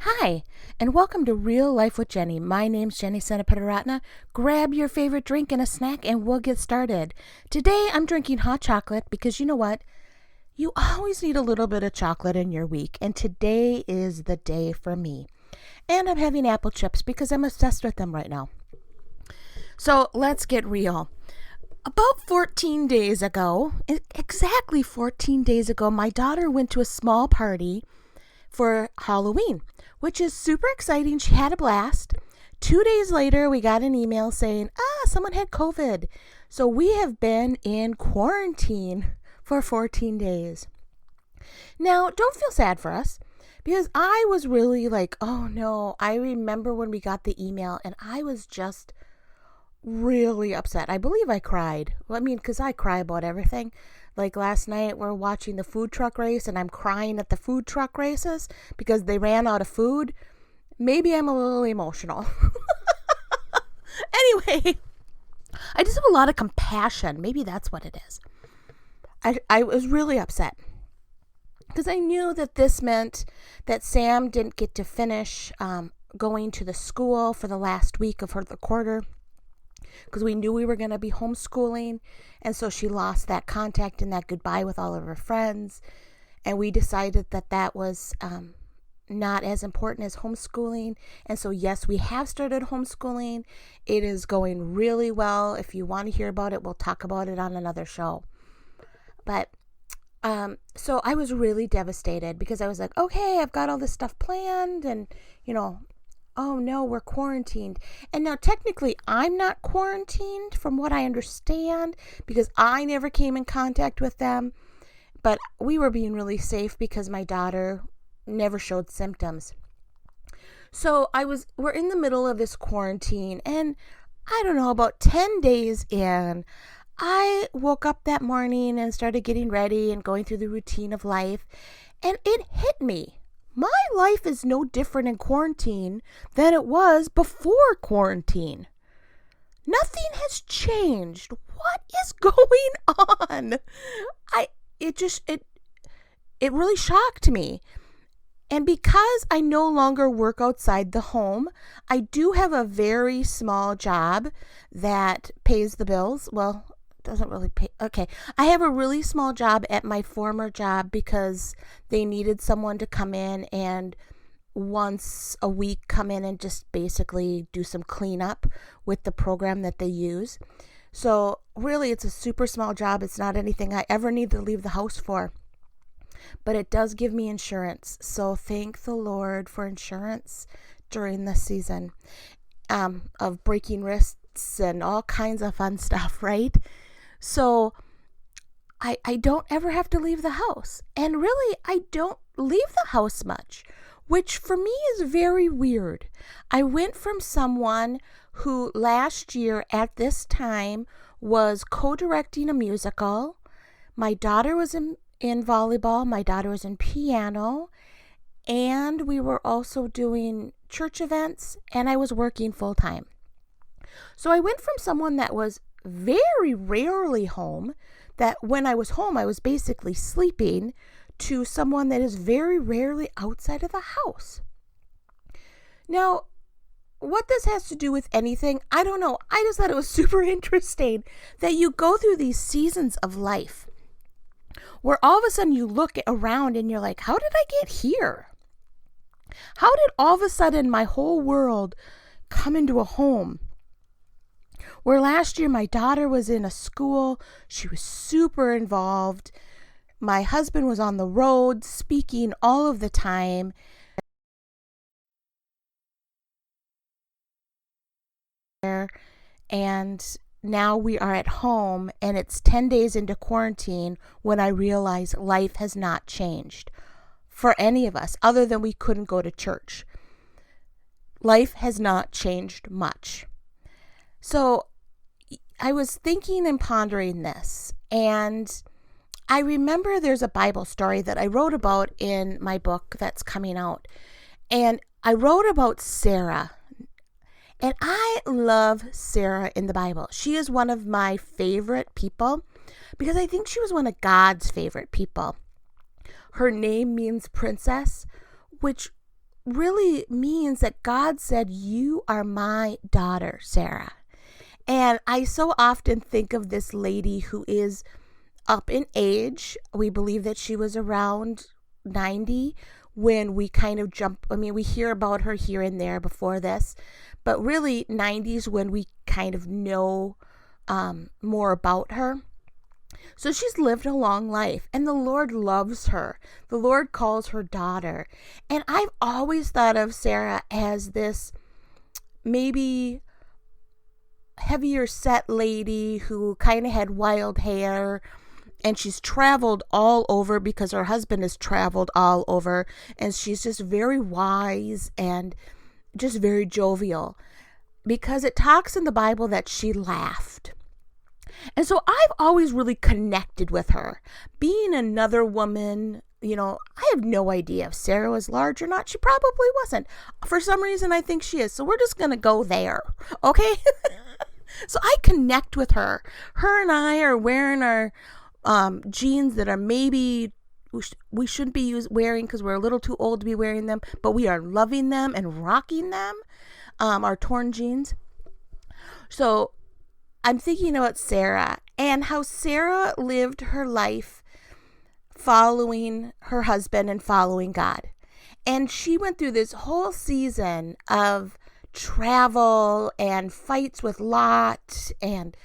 Hi, and welcome to Real Life with Jenny. My name's Jenny Senapeteratna. Grab your favorite drink and a snack and we'll get started. Today I'm drinking hot chocolate because you know what? You always need a little bit of chocolate in your week, and today is the day for me. And I'm having apple chips because I'm obsessed with them right now. So let's get real. About 14 days ago, exactly 14 days ago, my daughter went to a small party for Halloween, which is super exciting. She had a blast. 2 days later, we got an email saying, someone had COVID. So we have been in quarantine for 14 days. Now, don't feel sad for us because I was really like, oh no, I remember when we got the email and I was just really upset. I believe I cried. Well, because I cry about everything. Like last night, we're watching the food truck race and I'm crying at the food truck races because they ran out of food. Maybe I'm a little emotional. Anyway, I just have a lot of compassion. Maybe that's what it is. I was really upset because I knew that this meant that Sam didn't get to finish going to the school for the last week of the quarter, because we knew we were going to be homeschooling, and so she lost that contact and that goodbye with all of her friends, and we decided that was not as important as homeschooling. And so yes, we have started homeschooling. It is going really well. If you want to hear about it, we'll talk about it on another show. But so I was really devastated because I was like, okay, I've got all this stuff planned, and oh no, we're quarantined. And now technically I'm not quarantined from what I understand because I never came in contact with them. But we were being really safe because my daughter never showed symptoms. So we're in the middle of this quarantine, and I don't know, about 10 days in, I woke up that morning and started getting ready and going through the routine of life, and it hit me. My life is no different in quarantine than it was before quarantine. Nothing has changed. What is going on? It really shocked me. And because I no longer work outside the home, I do have a very small job that pays the bills. Well, doesn't really pay. Okay. I have a really small job at my former job because they needed someone to come in and once a week come in and just basically do some cleanup with the program that they use. So really, it's a super small job. It's not anything I ever need to leave the house for, but it does give me insurance. So thank the Lord for insurance during this season of breaking wrists and all kinds of fun stuff, right? So I don't ever have to leave the house. And really, I don't leave the house much, which for me is very weird. I went from someone who last year at this time was co-directing a musical. My daughter was in volleyball. My daughter was in piano. And we were also doing church events, and I was working full time. So I went from someone that was very rarely home, that when I was home, I was basically sleeping, to someone that is very rarely outside of the house. Now, what this has to do with anything, I don't know. I just thought it was super interesting that you go through these seasons of life where all of a sudden you look around and you're like, how did I get here? How did all of a sudden my whole world come into a home? Where last year my daughter was in a school, she was super involved. My husband was on the road speaking all of the time. And now we are at home, and it's 10 days into quarantine when I realize life has not changed for any of us other than we couldn't go to church. Life has not changed much. So I was thinking and pondering this, and I remember there's a Bible story that I wrote about in my book that's coming out, and I wrote about Sarah. And I love Sarah in the Bible. She is one of my favorite people because I think she was one of God's favorite people. Her name means princess, which really means that God said, "You are my daughter, Sarah." And I so often think of this lady who is up in age. We believe that she was around 90 when we kind of we hear about her here and there before this, but really 90s when we kind of know more about her. So she's lived a long life, and the Lord loves her. The Lord calls her daughter. And I've always thought of Sarah as this maybe heavier set lady who kind of had wild hair, and she's traveled all over because her husband has traveled all over, and she's just very wise and just very jovial, because it talks in the Bible that she laughed. And so I've always really connected with her. Being another woman, I have no idea if Sarah was large or not. She probably wasn't. For some reason, I think she is. So we're just going to go there. Okay? So I connect with her. Her and I are wearing our jeans that are maybe we shouldn't be wearing because we're a little too old to be wearing them, but we are loving them and rocking them, our torn jeans. So I'm thinking about Sarah and how Sarah lived her life following her husband and following God. And she went through this whole season of travel and fights with Lot, and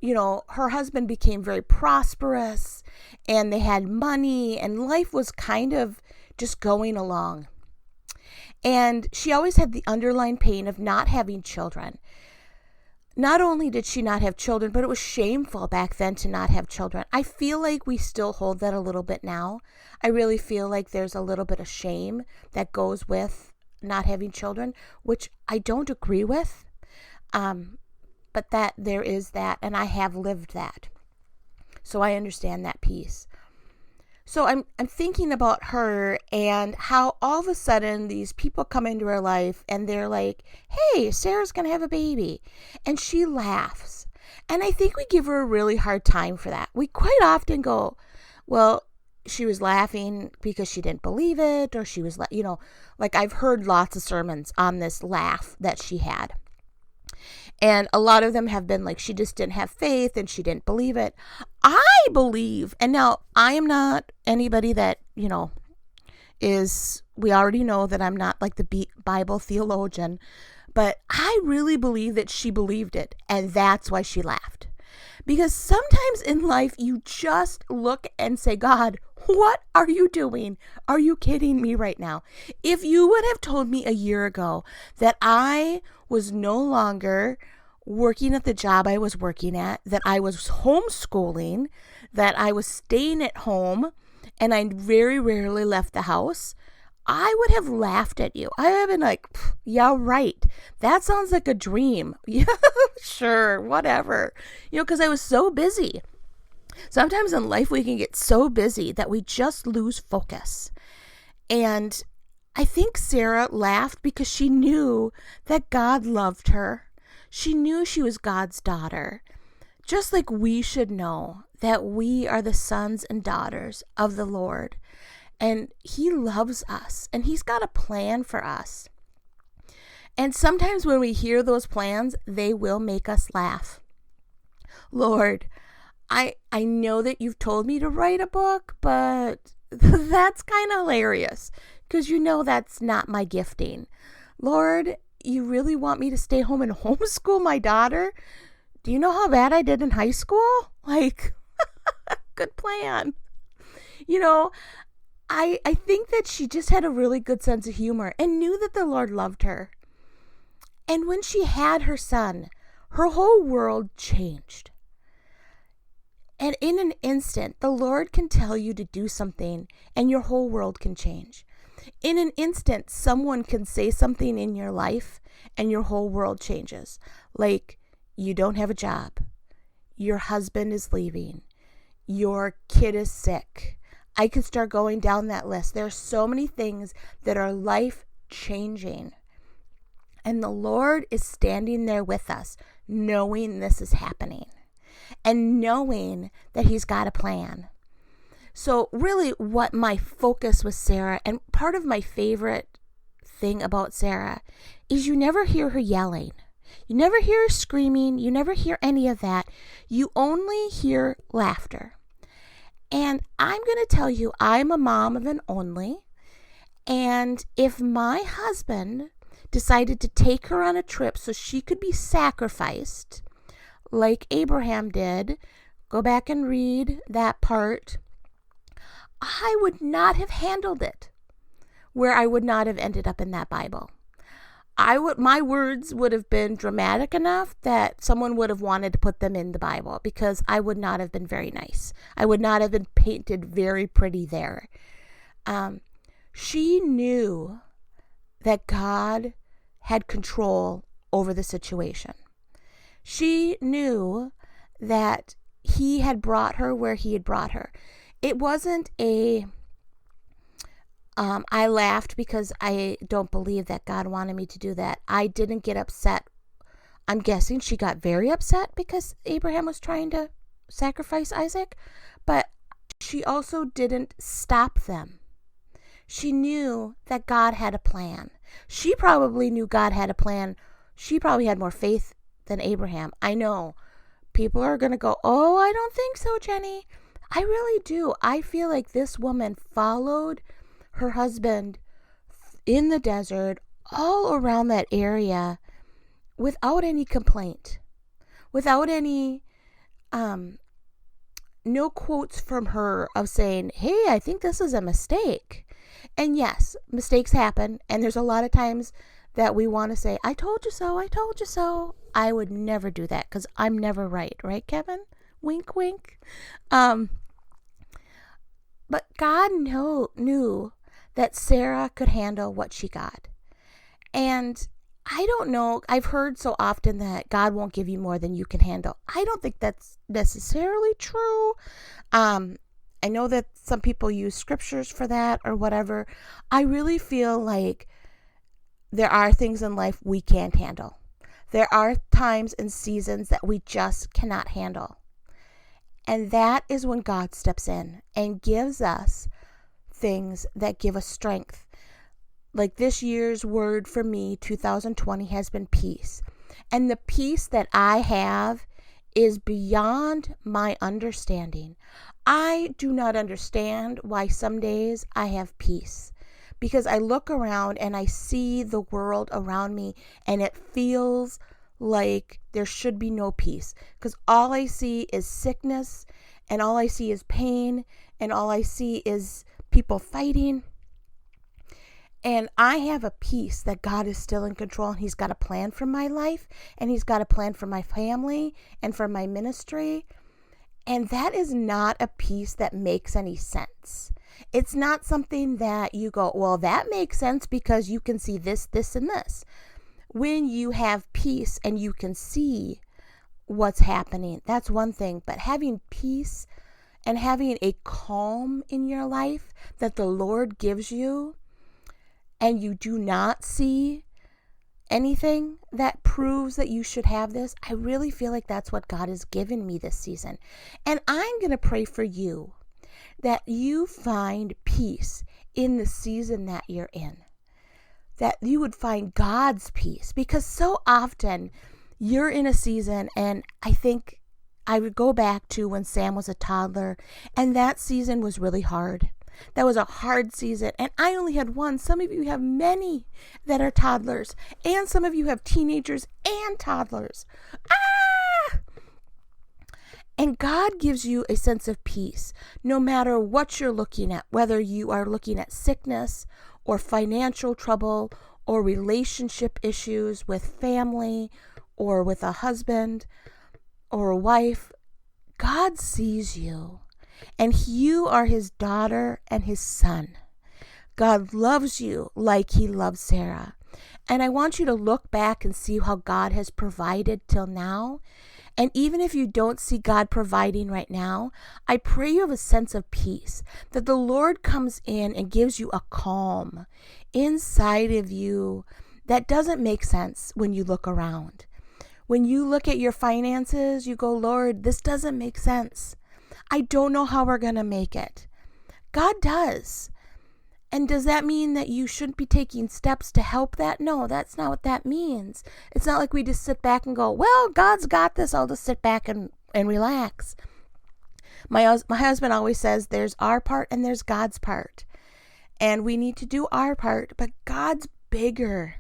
her husband became very prosperous and they had money and life was kind of just going along. And she always had the underlying pain of not having children. Not only did she not have children, but it was shameful back then to not have children. I feel like we still hold that a little bit now. I really feel like there's a little bit of shame that goes with not having children, which I don't agree with. But that there is that, and I have lived that. So I understand that piece. So I'm thinking about her and how all of a sudden these people come into her life and they're like, "Hey, Sarah's going to have a baby." And she laughs. And I think we give her a really hard time for that. We quite often go, well, she was laughing because she didn't believe it, or she was, like I've heard lots of sermons on this laugh that she had. And a lot of them have been like, she just didn't have faith and she didn't believe it. I believe, and now I am not anybody that, we already know that I'm not like the Bible theologian, but I really believe that she believed it. And that's why she laughed. Because sometimes in life, you just look and say, "God, what are you doing? Are you kidding me right now?" If you would have told me a year ago that I was no longer working at the job I was working at, that I was homeschooling, that I was staying at home, and I very rarely left the house, I would have laughed at you. I would have been like, "Yeah, right. That sounds like a dream." Yeah, sure, whatever. Because I was so busy. Sometimes in life we can get so busy that we just lose focus. And I think Sarah laughed because she knew that God loved her. She knew she was God's daughter. Just like we should know that we are the sons and daughters of the Lord. And He loves us, and He's got a plan for us. And sometimes when we hear those plans, they will make us laugh. Lord, I know that you've told me to write a book, but that's kind of hilarious because that's not my gifting. Lord, you really want me to stay home and homeschool my daughter? Do you know how bad I did in high school? Like, good plan. I think that she just had a really good sense of humor and knew that the Lord loved her. And when she had her son, her whole world changed. And in an instant, the Lord can tell you to do something and your whole world can change. In an instant, someone can say something in your life and your whole world changes. Like, you don't have a job. Your husband is leaving. Your kid is sick. I could start going down that list. There are so many things that are life-changing. And the Lord is standing there with us, knowing this is happening. And knowing that He's got a plan. So really what my focus was Sarah, and part of my favorite thing about Sarah is you never hear her yelling. You never hear her screaming. You never hear any of that. You only hear laughter. And I'm going to tell you, I'm a mom of an only. And if my husband decided to take her on a trip so she could be sacrificed, like Abraham did, go back and read that part, I would not have handled it where I would not have ended up in that Bible. My words would have been dramatic enough that someone would have wanted to put them in the Bible, because I would not have been very nice. I would not have been painted very pretty there. She knew that God had control over the situation. She knew that he had brought her where he had brought her. It wasn't I laughed because I don't believe that God wanted me to do that. I didn't get upset. I'm guessing she got very upset because Abraham was trying to sacrifice Isaac, but she also didn't stop them. She knew that God had a plan. She probably knew God had a plan. She probably had more faith than Abraham. I know people are going to go, "Oh, I don't think so, Jenny." I really do. I feel like this woman followed her husband in the desert, all around that area, without any complaint, without any, no quotes from her of saying, "Hey, I think this is a mistake." And yes, mistakes happen. And there's a lot of times that we want to say, "I told you so, I told you so." I would never do that because I'm never right. Right, Kevin? Wink, wink. But God knew that Sarah could handle what she got. And I don't know, I've heard so often that God won't give you more than you can handle. I don't think that's necessarily true. I know that some people use scriptures for that or whatever. I really feel like there are things in life we can't handle. There are times and seasons that we just cannot handle. And that is when God steps in and gives us things that give us strength. Like this year's word for me, 2020, has been peace. And the peace that I have is beyond my understanding. I do not understand why some days I have peace, because I look around and I see the world around me and it feels like there should be no peace, because all I see is sickness and all I see is pain and all I see is people fighting. And I have a peace that God is still in control, and he's got a plan for my life, and he's got a plan for my family and for my ministry. And that is not a peace that makes any sense. It's not something that you go, "Well, that makes sense because you can see this, this, and this." When you have peace and you can see what's happening, that's one thing. But having peace and having a calm in your life that the Lord gives you, and you do not see anything that proves that you should have this, I really feel like that's what God has given me this season. And I'm going to pray for you that you find peace in the season that you're in, that you would find God's peace, because so often you're in a season, and I think I would go back to when Sam was a toddler, and that season was really hard. That was a hard season, and I only had one. Some of you have many that are toddlers, and some of you have teenagers and toddlers. And God gives you a sense of peace no matter what you're looking at, whether you are looking at sickness or financial trouble or relationship issues with family or with a husband or a wife. God sees you, and you are his daughter and his son. God loves you like he loves Sarah. And I want you to look back and see how God has provided till now. And even if you don't see God providing right now, I pray you have a sense of peace, that the Lord comes in and gives you a calm inside of you that doesn't make sense when you look around. When you look at your finances, you go, "Lord, this doesn't make sense. I don't know how we're going to make it." God does. And does that mean that you shouldn't be taking steps to help that? No, that's not what that means. It's not like we just sit back and go, well, God's got this. I'll just sit back and relax. My husband always says there's our part and there's God's part. And we need to do our part, but God's bigger.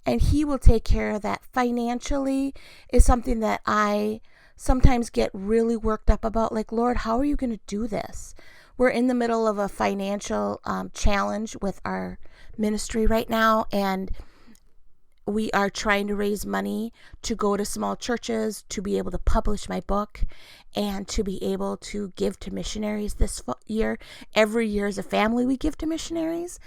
And he will take care of that. Financially is something that I sometimes get really worked up about. Like, Lord, how are you going to do this? We're in the middle of a financial challenge with our ministry right now, and we are trying to raise money to go to small churches, to be able to publish my book, and to be able to give to missionaries this year. Every year as a family, we give to missionaries.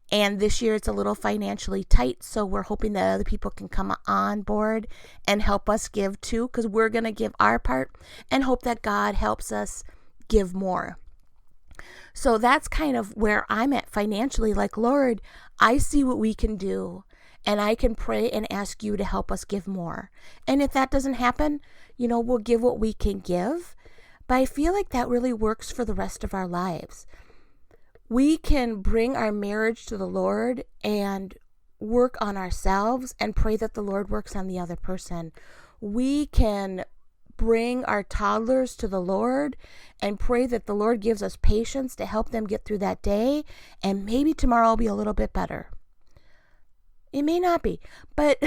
And this year it's a little financially tight, so we're hoping that other people can come on board and help us give too, because we're going to give our part and hope that God helps us give more. So that's kind of where I'm at financially. Like, Lord, I see what we can do, and I can pray and ask you to help us give more. And if that doesn't happen, we'll give what we can give. But I feel like that really works for the rest of our lives. We can bring our marriage to the Lord and work on ourselves and pray that the Lord works on the other person. We can bring our toddlers to the Lord and pray that the Lord gives us patience to help them get through that day, and maybe tomorrow will be a little bit better. It may not be, but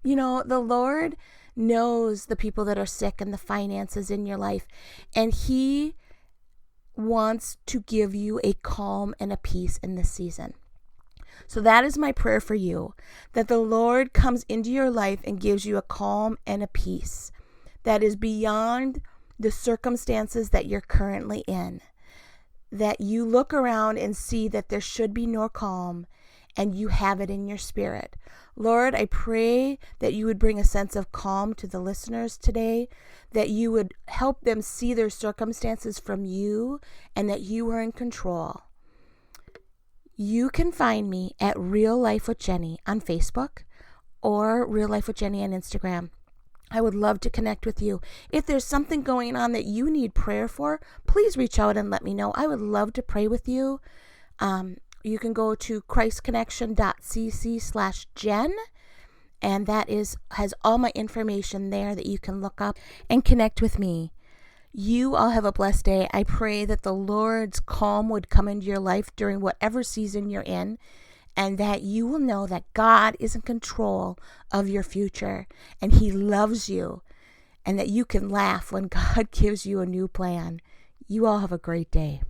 the Lord knows the people that are sick and the finances in your life, and he wants to give you a calm and a peace in this season. So that is my prayer for you, that the Lord comes into your life and gives you a calm and a peace that is beyond the circumstances that you're currently in, that you look around and see that there should be no calm, and you have it in your spirit. Lord, I pray that you would bring a sense of calm to the listeners today, that you would help them see their circumstances from you, and that you are in control. You can find me at Real Life with Jenny on Facebook or Real Life with Jenny on Instagram. I would love to connect with you. If there's something going on that you need prayer for, please reach out and let me know. I would love to pray with you. You can go to christconnection.cc/Jen, and that has all my information there that you can look up and connect with me. You all have a blessed day. I pray that the Lord's calm would come into your life during whatever season you're in, and that you will know that God is in control of your future, and he loves you, and that you can laugh when God gives you a new plan. You all have a great day.